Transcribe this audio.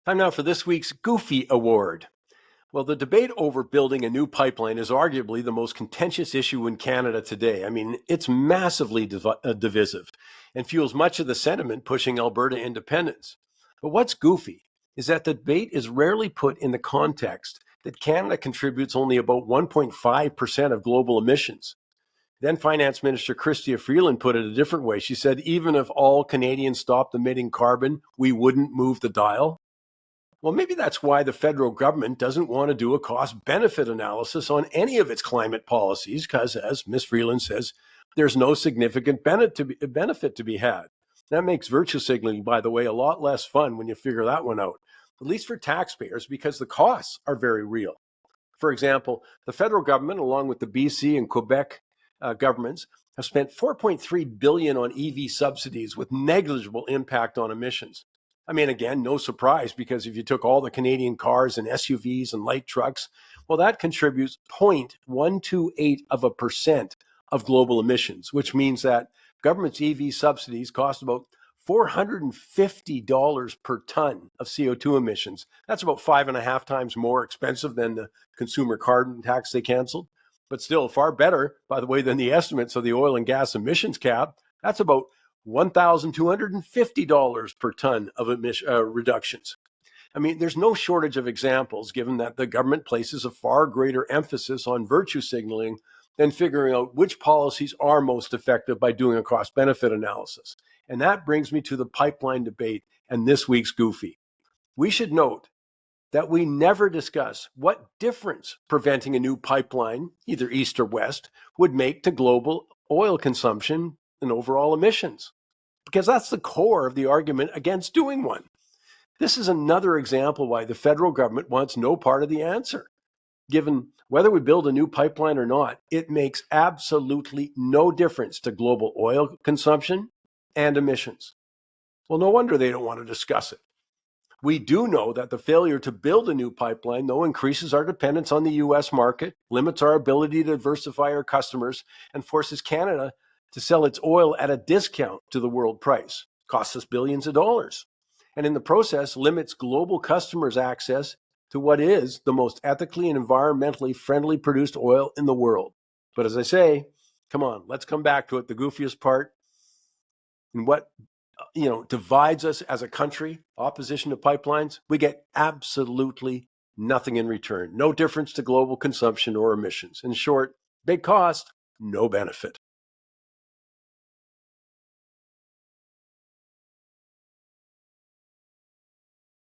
Time now for this week's Goofy Award. Well, the debate over building a new pipeline is arguably the most contentious issue in Canada today. I mean, it's massively divisive and fuels much of the sentiment pushing Alberta independence. But what's goofy is that the debate is rarely put in the context that Canada contributes only about 1.5% of global emissions. Then Finance Minister Chrystia Freeland put it a different way. She said, even if all Canadians stopped emitting carbon, we wouldn't move the dial. Well, maybe that's why the federal government doesn't want to do a cost-benefit analysis on any of its climate policies, because, as Ms. Freeland says, there's no significant benefit to be had. That makes virtue signaling, by the way, a lot less fun when you figure that one out, at least for taxpayers, because the costs are very real. For example, the federal government, along with the BC and Quebec governments, have spent $4.3 billion on EV subsidies with negligible impact on emissions. I mean, again, no surprise, because if you took all the Canadian cars and SUVs and light trucks, well, that contributes 0.128% of global emissions, which means that government's EV subsidies cost about $450 per ton of CO2 emissions. That's about 5.5 times more expensive than the consumer carbon tax they canceled, but still far better, by the way, than the estimates of the oil and gas emissions cap. That's about $1,250 per ton of reductions. I mean, there's no shortage of examples, given that the government places a far greater emphasis on virtue signaling than figuring out which policies are most effective by doing a cost-benefit analysis. And that brings me to the pipeline debate and this week's Goofy. We should note that we never discuss what difference preventing a new pipeline, either east or west, would make to global oil consumption and overall emissions, because that's the core of the argument against doing one. This is another example why the federal government wants no part of the answer. Given whether we build a new pipeline or not, it makes absolutely no difference to global oil consumption and emissions. Well, no wonder they don't want to discuss it. We do know that the failure to build a new pipeline, though, increases our dependence on the US market, limits our ability to diversify our customers, and forces Canada to sell its oil at a discount to the world price. Costs us billions of dollars. And in the process, limits global customers' access to what is the most ethically and environmentally friendly produced oil in the world. But as I say, come on, let's come back to it. The goofiest part, and what divides us as a country, opposition to pipelines, we get absolutely nothing in return. No difference to global consumption or emissions. In short, big cost, no benefit.